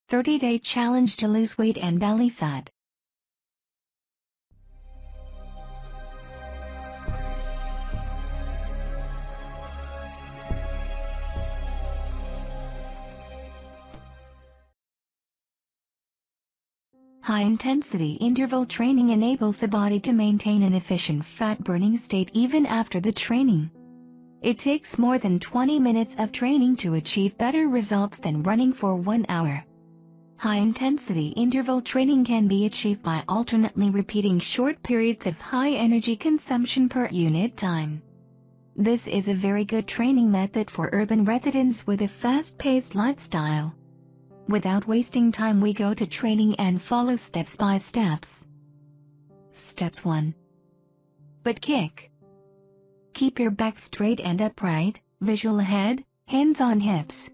30-day challenge to lose weight and belly fat. High-intensity interval training enables the body to maintain an efficient fat-burning state even after the training. It takes more than 20 minutes of training to achieve better results than running for 1 hour. High-intensity interval training can be achieved by alternately repeating short periods of high energy consumption per unit time. This is a very good training method for urban residents with a fast-paced lifestyle. Without wasting time, we go to training and follow steps by steps. Steps 1. Butt kick. Keep your back straight and upright, visual ahead, hands on hips.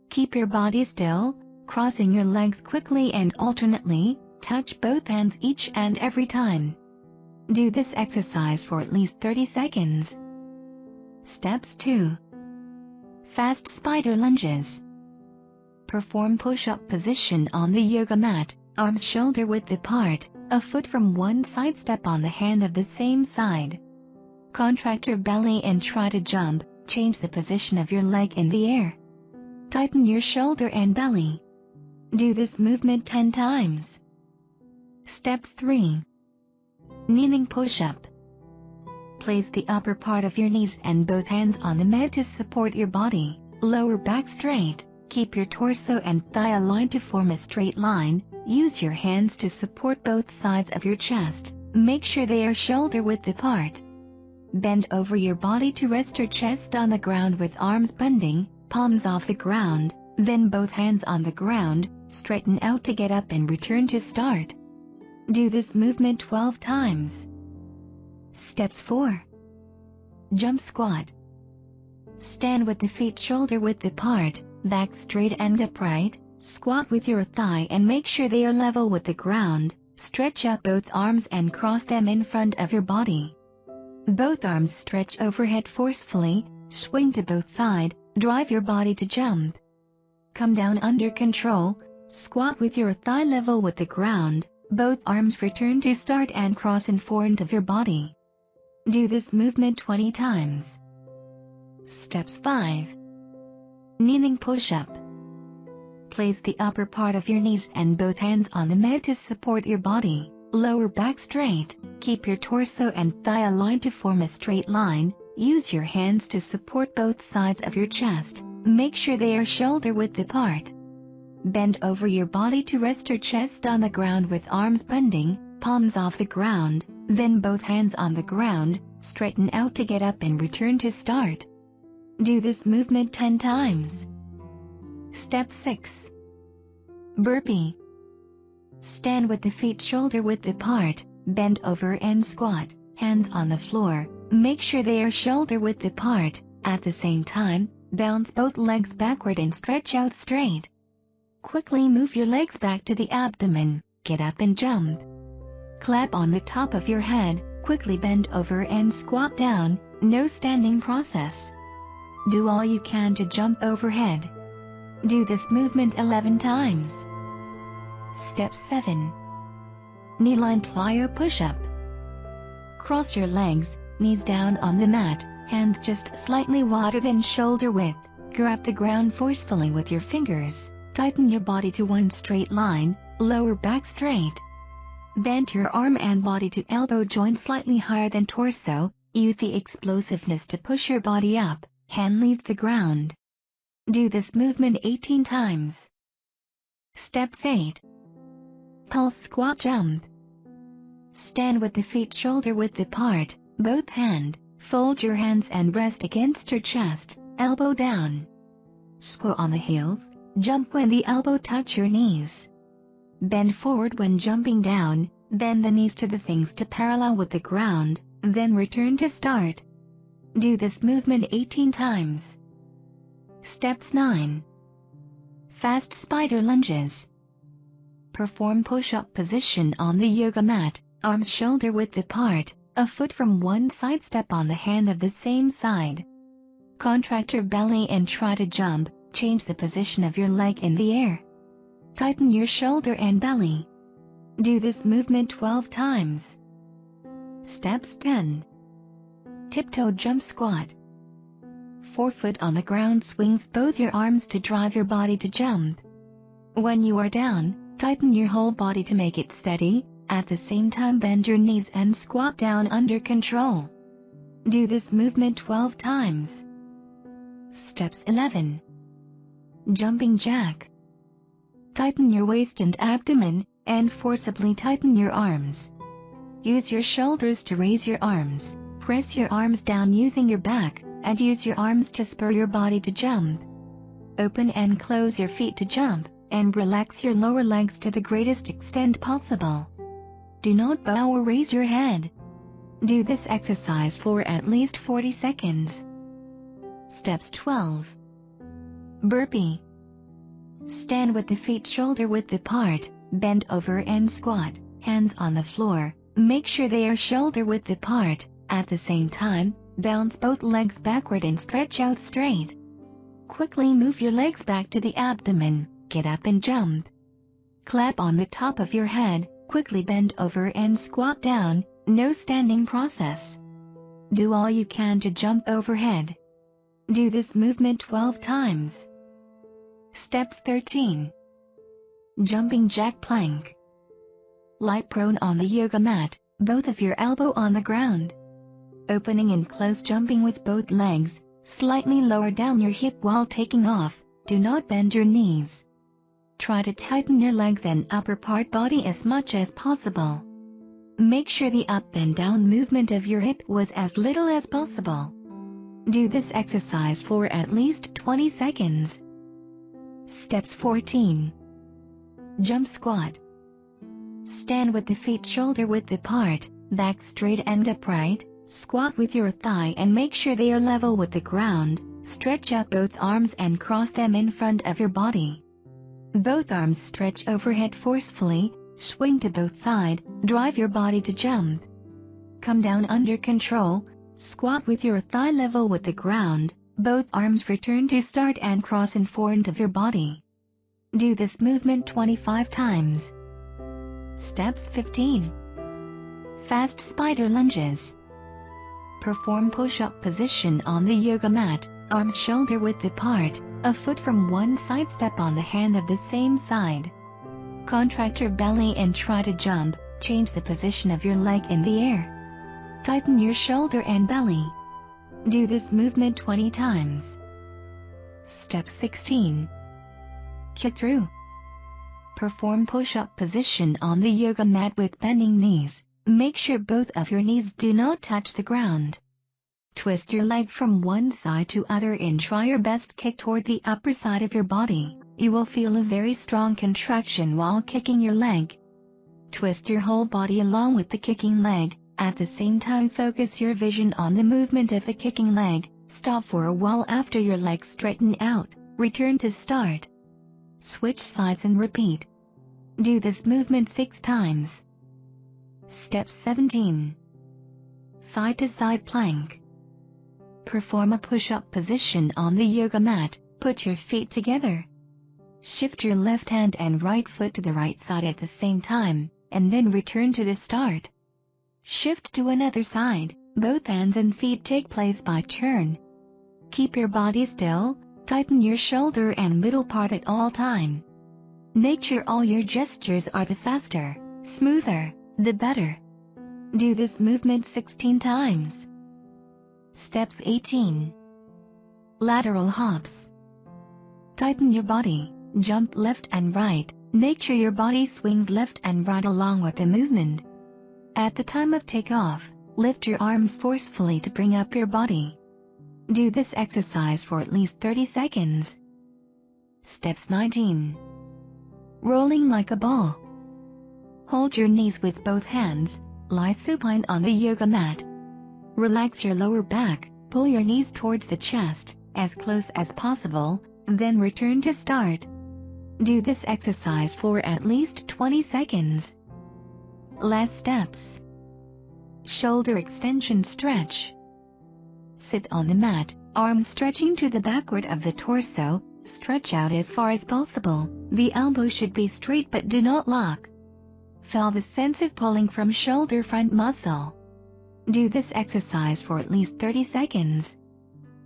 Keep your body still, crossing your legs quickly and alternately, touch both hands each and every time. Do this exercise for at least 30 seconds. Steps 2. Fast spider lunges. Perform push-up position on the yoga mat, arms shoulder width apart, a foot from one side, step on the hand of the same side. Contract your belly and try to jump, change the position of your leg in the air. Tighten your shoulder and belly. Do this movement 10 times. Steps 3. Kneeling push-up. Place the upper part of your knees and both hands on the mat to support your body, lower back straight. Keep your torso and thigh aligned to form a straight line. Use your hands to support both sides of your chest. Make sure they are shoulder width apart. Bend over your body to rest your chest on the ground with arms bending, palms off the ground, then both hands on the ground. Straighten out to get up and return to start. Do this movement 12 times. Steps 4. Jump squat. Stand with the feet shoulder width apart, back straight and upright, squat with your thigh and make sure they are level with the ground. Stretch out both arms and cross them in front of your body. Both arms stretch overhead forcefully, swing to both sides, drive your body to jump. Come down under control, squat with your thigh level with the ground, both arms return to start and cross in front of your body. Do this movement 20 times. Steps 5. Kneeling push-up. Place the upper part of your knees and both hands on the mat to support your body, lower back straight, keep your torso and thigh aligned to form a straight line. Use your hands to support both sides of your chest, make sure they are shoulder width apart. Bend over your body to rest your chest on the ground with arms bending, palms off the ground, then both hands on the ground. Straighten out to get up and return to start. Do this movement 10 times. Step 6. Burpee. Stand with the feet shoulder width apart, bend over and squat, hands on the floor, make sure they are shoulder width apart. At the same time, bounce both legs backward and stretch out straight. Quickly move your legs back to the abdomen, get up and jump. Clap on the top of your head, quickly bend over and squat down, no standing process. Do all you can to jump overhead. Do this movement 11 times. Step 7. Knee line plyo push-up. Cross your legs, knees down on the mat, hands just slightly wider than shoulder width. Grab the ground forcefully with your fingers. Tighten your body to one straight line, lower back straight. Bend your arm and body to elbow joint slightly higher than torso. Use the explosiveness to push your body up, hand leaves the ground. Do this movement 18 times. Steps 8. Pulse squat jump. Stand with the feet shoulder width apart, both hand, fold your hands and rest against your chest, elbow down. Squat on the heels, jump when the elbow touch your knees. Bend forward when jumping down, bend the knees to the things to parallel with the ground, then return to start. Do this movement 18 times. Steps 9. Fast spider lunges. Perform push-up position on the yoga mat, arms shoulder width apart, a foot from one side, step on the hand of the same side. Contract your belly and try to jump, change the position of your leg in the air. Tighten your shoulder and belly. Do this movement 12 times. Steps 10. Tiptoe jump squat. Forefoot on the ground, swings both your arms to drive your body to jump. When you are down, tighten your whole body to make it steady. At the same time, bend your knees and squat down under control. Do this movement 12 times. Steps 11. Jumping jack. Tighten your waist and abdomen, and forcibly tighten your arms. Use your shoulders to raise your arms, press your arms down using your back, and use your arms to spur your body to jump. Open and close your feet to jump, and relax your lower legs to the greatest extent possible. Do not bow or raise your head. Do this exercise for at least 40 seconds. Steps 12. Burpee. Stand with the feet shoulder width apart, bend over and squat, hands on the floor. Make sure they are shoulder width apart. At the same time, bounce both legs backward and stretch out straight. Quickly move your legs back to the abdomen, get up and jump. Clap on the top of your head, quickly bend over and squat down, no standing process. Do all you can to jump overhead. Do this movement 12 times. Steps 13. Jumping jack plank. Lie prone on the yoga mat, both of your elbow on the ground. Opening and close jumping with both legs, slightly lower down your hip while taking off, do not bend your knees. Try to tighten your legs and upper part body as much as possible. Make sure the up and down movement of your hip was as little as possible. Do this exercise for at least 20 seconds. Steps 14. Jump squat. Stand with the feet shoulder width apart, back straight and upright, squat with your thigh and make sure they are level with the ground, stretch out both arms and cross them in front of your body. Both arms stretch overhead forcefully, swing to both sides, drive your body to jump. Come down under control, squat with your thigh level with the ground, both arms return to start and cross in front of your body. Do this movement 25 times. Steps 15. Fast spider lunges. Perform push-up position on the yoga mat, arms shoulder width apart, a foot from one side, step on the hand of the same side. Contract your belly and try to jump, change the position of your leg in the air. Tighten your shoulder and belly. Do this movement 20 times. Step 16. Kick through. Perform push-up position on the yoga mat with bending knees. Make sure both of your knees do not touch the ground. Twist your leg from one side to other and try your best kick toward the upper side of your body. You will feel a very strong contraction while kicking your leg. Twist your whole body along with the kicking leg. At the same time, focus your vision on the movement of the kicking leg. Stop for a while after your legs straighten out. Return to start. Switch sides and repeat. Do this movement 6 times. Step 17. Side to side plank. Perform a push-up position on the yoga mat. Put your feet together. Shift your left hand and right foot to the right side at the same time, and then return to the start. Shift to another side. Both hands and feet take place by turn. Keep your body still. Tighten your shoulder and middle part at all time. Make sure all your gestures are the faster, smoother, the better. Do this movement 16 times. Steps 18. Lateral hops. Tighten your body, jump left and right, make sure your body swings left and right along with the movement. At the time of takeoff, lift your arms forcefully to bring up your body. Do this exercise for at least 30 seconds. Steps 19. Rolling like a ball. Hold your knees with both hands, lie supine on the yoga mat. Relax your lower back, pull your knees towards the chest, as close as possible, then return to start. Do this exercise for at least 20 seconds. Last steps. Shoulder extension stretch. Sit on the mat, arms stretching to the backward of the torso, Stretch out as far as possible. The elbow should be straight but do not lock. Feel the sense of pulling from shoulder front muscle. Do this exercise for at least 30 seconds.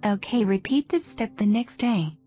Okay, repeat this step the next day.